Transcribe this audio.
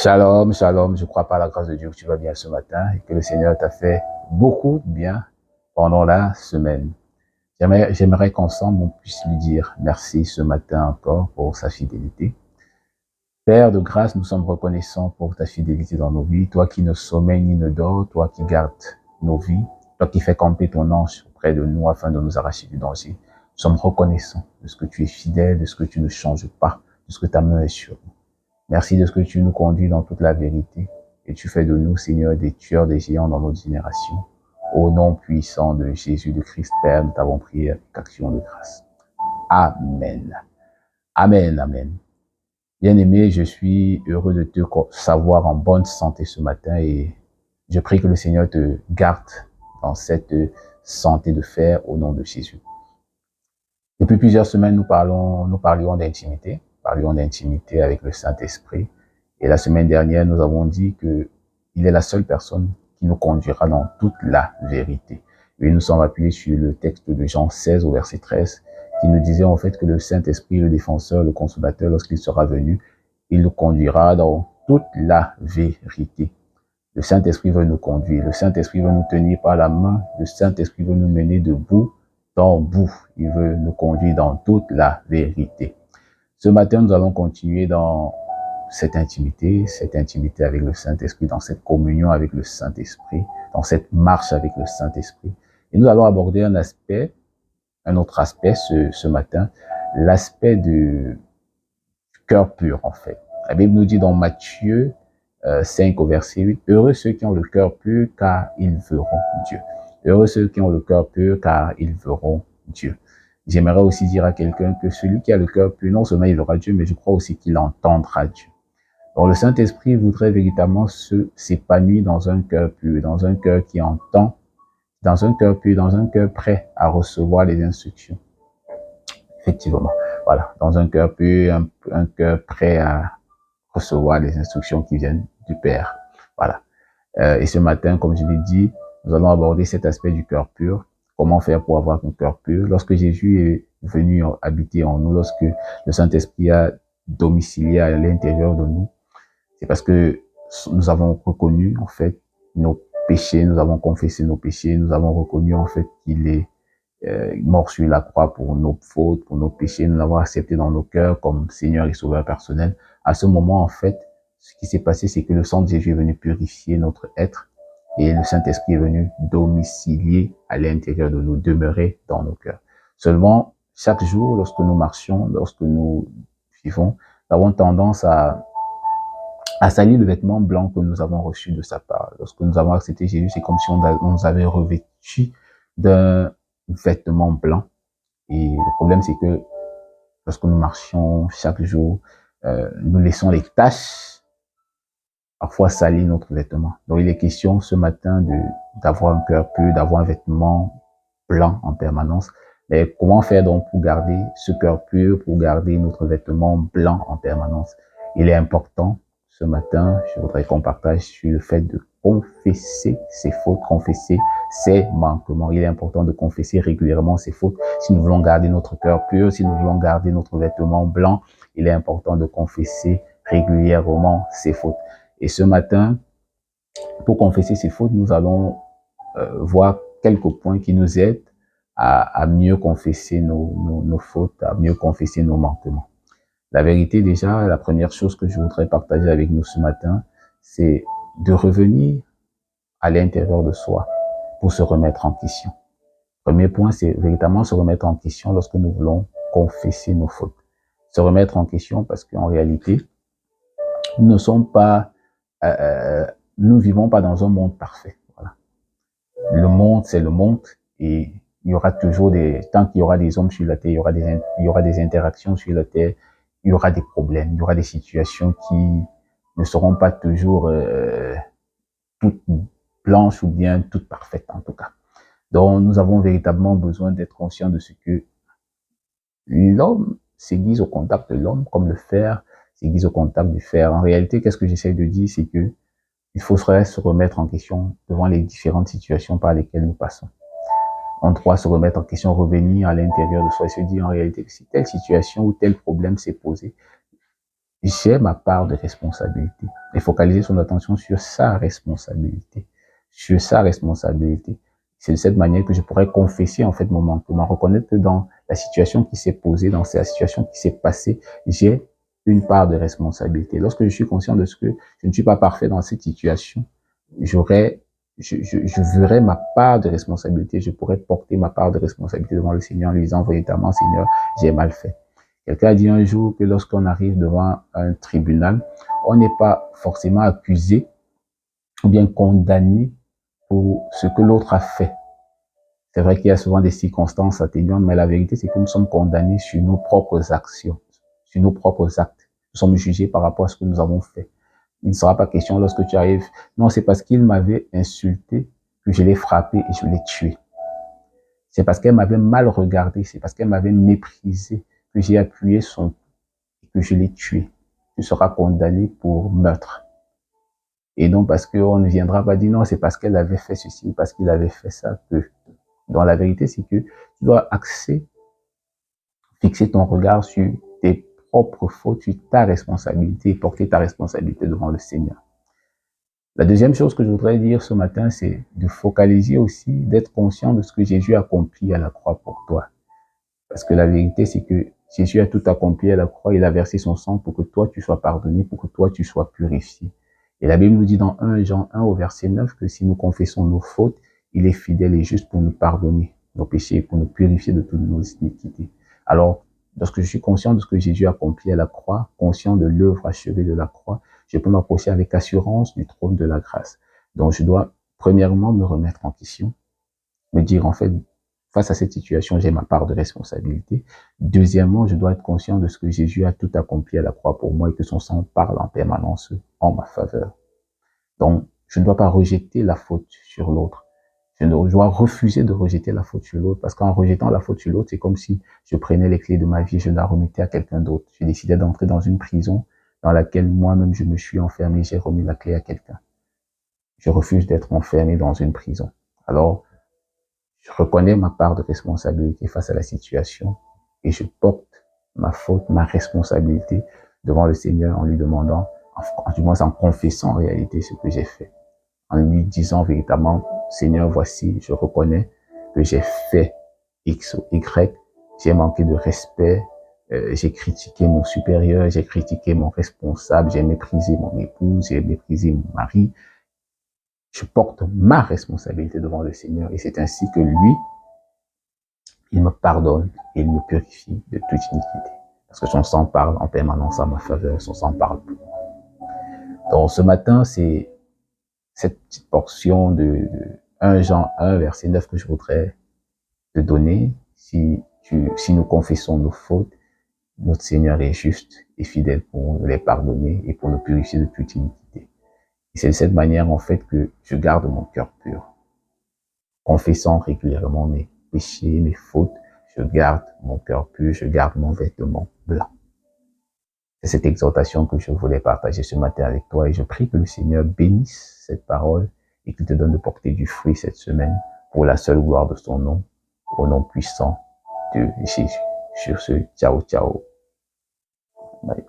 Shalom, shalom. Je crois par la grâce de Dieu que tu vas bien ce matin et que le Seigneur t'a fait beaucoup de bien pendant la semaine. J'aimerais qu'ensemble on puisse lui dire merci ce matin encore pour sa fidélité. Père de grâce, nous sommes reconnaissants pour ta fidélité dans nos vies. Toi qui ne sommeilles ni ne dors, toi qui gardes nos vies, toi qui fais camper ton ange auprès de nous afin de nous arracher du danger. Nous sommes reconnaissants de ce que tu es fidèle, de ce que tu ne changes pas, de ce que ta main est sur nous. Merci de ce que tu nous conduis dans toute la vérité et tu fais de nous, Seigneur, des tueurs des géants dans notre génération. Au nom puissant de Jésus de Christ, Père, nous t'avons prié avec action de grâce. Amen. Amen, amen. Bien-aimé, je suis heureux de te savoir en bonne santé ce matin et je prie que le Seigneur te garde dans cette santé de fer au nom de Jésus. Depuis plusieurs semaines, nous parlions d'intimité avec le Saint-Esprit. Et la semaine dernière, nous avons dit que il est la seule personne qui nous conduira dans toute la vérité. Et nous sommes appuyés sur le texte de Jean 16 au verset 13, qui nous disait en fait que le Saint-Esprit, le défenseur, le consolateur, lorsqu'il sera venu, il nous conduira dans toute la vérité. Le Saint-Esprit veut nous conduire, le Saint-Esprit veut nous tenir par la main, le Saint-Esprit veut nous mener de bout en bout. Il veut nous conduire dans toute la vérité. Ce matin, nous allons continuer dans cette intimité avec le Saint-Esprit, dans cette communion avec le Saint-Esprit, dans cette marche avec le Saint-Esprit. Et nous allons aborder un autre aspect ce matin, l'aspect du cœur pur en fait. La Bible nous dit dans Matthieu 5 au verset 8, « Heureux ceux qui ont le cœur pur, car ils verront Dieu. » Heureux ceux qui ont le cœur pur, car ils verront Dieu. J'aimerais aussi dire à quelqu'un que celui qui a le cœur pur, non seulement il verra Dieu, mais je crois aussi qu'il entendra Dieu. Donc le Saint-Esprit voudrait véritablement s'épanouir dans un cœur pur, dans un cœur qui entend, dans un cœur pur, dans un cœur prêt à recevoir les instructions. Effectivement, voilà, dans un cœur pur, un cœur prêt à recevoir les instructions qui viennent du Père. Voilà. Et ce matin, comme je l'ai dit, nous allons aborder cet aspect du cœur pur. Comment faire pour avoir un cœur pur? Lorsque Jésus est venu habiter en nous, lorsque le Saint-Esprit a domicilié à l'intérieur de nous, c'est parce que nous avons reconnu, en fait, nos péchés, nous avons confessé nos péchés, nous avons reconnu, en fait, qu'il est mort sur la croix pour nos fautes, pour nos péchés, nous l'avons accepté dans nos cœurs comme Seigneur et Sauveur personnel. À ce moment, en fait, ce qui s'est passé, c'est que le sang de Jésus est venu purifier notre être et le Saint-Esprit est venu domicilier à l'intérieur de nous, demeurer dans nos cœurs. Seulement, chaque jour, lorsque nous marchons, lorsque nous vivons, nous avons tendance à salir le vêtement blanc que nous avons reçu de sa part. Lorsque nous avons accepté Jésus, c'est comme si on nous avait revêtu d'un vêtement blanc. Et le problème, c'est que lorsque nous marchons chaque jour, nous laissons les taches parfois salir notre vêtement. Donc, il est question ce matin d'avoir un cœur pur, d'avoir un vêtement blanc en permanence. Mais comment faire donc pour garder ce cœur pur, pour garder notre vêtement blanc en permanence? Il est important ce matin, je voudrais qu'on partage sur le fait de confesser ses fautes, confesser ses manquements. Il est important de confesser régulièrement ses fautes. Si nous voulons garder notre cœur pur, si nous voulons garder notre vêtement blanc, il est important de confesser régulièrement ses fautes. Et ce matin, pour confesser ses fautes, nous allons voir quelques points qui nous aident à mieux confesser nos fautes, à mieux confesser nos manquements. La vérité, déjà, la première chose que je voudrais partager avec nous ce matin, c'est de revenir à l'intérieur de soi pour se remettre en question. Premier point, c'est véritablement se remettre en question lorsque nous voulons confesser nos fautes. Se remettre en question parce qu'en réalité, nous ne sommes pas, nous ne vivons pas dans un monde parfait. Voilà. Le monde, c'est le monde et il y aura toujours tant qu'il y aura des hommes sur la terre, il y aura des interactions sur la terre, il y aura des problèmes, il y aura des situations qui ne seront pas toujours toutes blanches ou bien toutes parfaites en tout cas. Donc nous avons véritablement besoin d'être conscients de ce que l'homme s'aiguise au contact de l'homme comme le fer s'aiguise au contact du fer. En réalité, qu'est-ce que j'essaie de dire, c'est que il faudrait se remettre en question devant les différentes situations par lesquelles nous passons. On doit se remettre en question, revenir à l'intérieur de soi et se dire en réalité que si telle situation ou tel problème s'est posé, j'ai ma part de responsabilité. Et focaliser son attention sur sa responsabilité. Sur sa responsabilité. C'est de cette manière que je pourrais confesser en fait mon manquement, reconnaître que dans la situation qui s'est posée, dans la situation qui s'est passée, j'ai une part de responsabilité. Lorsque je suis conscient de ce que je ne suis pas parfait dans cette situation, je verrai ma part de responsabilité, je pourrais porter ma part de responsabilité devant le Seigneur en lui disant véritablement, Seigneur, j'ai mal fait. Quelqu'un a dit un jour que lorsqu'on arrive devant un tribunal, on n'est pas forcément accusé ou bien condamné pour ce que l'autre a fait. C'est vrai qu'il y a souvent des circonstances atténuantes, mais la vérité, c'est que nous sommes condamnés sur nos propres actions, sur nos propres actes. Nous sommes jugés par rapport à ce que nous avons fait. Il ne sera pas question lorsque tu arrives, non, c'est parce qu'il m'avait insulté que je l'ai frappé et je l'ai tué. C'est parce qu'elle m'avait mal regardé, c'est parce qu'elle m'avait méprisé que j'ai appuyé son et que je l'ai tué. Tu seras condamné pour meurtre. Et donc, parce qu'on ne viendra pas dire non, c'est parce qu'elle avait fait ceci, parce qu'il avait fait ça, que. Donc, la vérité, c'est que tu dois fixer ton regard sur tes propres fautes, sur ta responsabilité, et porter ta responsabilité devant le Seigneur. La deuxième chose que je voudrais dire ce matin, c'est de focaliser aussi, d'être conscient de ce que Jésus a accompli à la croix pour toi. Parce que la vérité, c'est que Jésus a tout accompli à la croix, il a versé son sang pour que toi, tu sois pardonné, pour que toi, tu sois purifié. Et la Bible nous dit dans 1 Jean 1 au verset 9 que si nous confessons nos fautes, il est fidèle et juste pour nous pardonner nos péchés et pour nous purifier de toutes nos iniquités. Alors, lorsque je suis conscient de ce que Jésus a accompli à la croix, conscient de l'œuvre achevée de la croix, je peux m'approcher avec assurance du trône de la grâce. Donc, je dois premièrement me remettre en question, me dire en fait, face à cette situation, j'ai ma part de responsabilité. Deuxièmement, je dois être conscient de ce que Jésus a tout accompli à la croix pour moi et que son sang parle en permanence en ma faveur. Donc, je ne dois pas rejeter la faute sur l'autre. Je dois refuser de rejeter la faute sur l'autre parce qu'en rejetant la faute sur l'autre, c'est comme si je prenais les clés de ma vie, je la remettais à quelqu'un d'autre. Je décidais d'entrer dans une prison dans laquelle moi-même je me suis enfermé, j'ai remis la clé à quelqu'un. Je refuse d'être enfermé dans une prison. Alors, je reconnais ma part de responsabilité face à la situation et je porte ma faute, ma responsabilité devant le Seigneur en lui demandant, du moins en confessant en réalité ce que j'ai fait. En lui disant véritablement, Seigneur, voici, je reconnais que j'ai fait X ou Y, j'ai manqué de respect, j'ai critiqué mon supérieur, j'ai critiqué mon responsable, j'ai méprisé mon épouse, j'ai méprisé mon mari. Je porte ma responsabilité devant le Seigneur et c'est ainsi que lui, il me pardonne et il me purifie de toute iniquité. Parce que son sang parle en permanence en ma faveur, son sang parle pour moi. Donc ce matin, c'est cette petite portion de 1 Jean 1, verset 9 que je voudrais te donner. Si nous confessons nos fautes, notre Seigneur est juste et fidèle pour nous les pardonner et pour nous purifier de toute iniquité. Et c'est de cette manière, en fait, que je garde mon cœur pur. Confessant régulièrement mes péchés, mes fautes, je garde mon cœur pur, je garde mon vêtement blanc. C'est cette exhortation que je voulais partager ce matin avec toi et je prie que le Seigneur bénisse cette parole et qu'il te donne de porter du fruit cette semaine pour la seule gloire de son nom, au nom puissant de Jésus. Sur ce, ciao, ciao. Bye.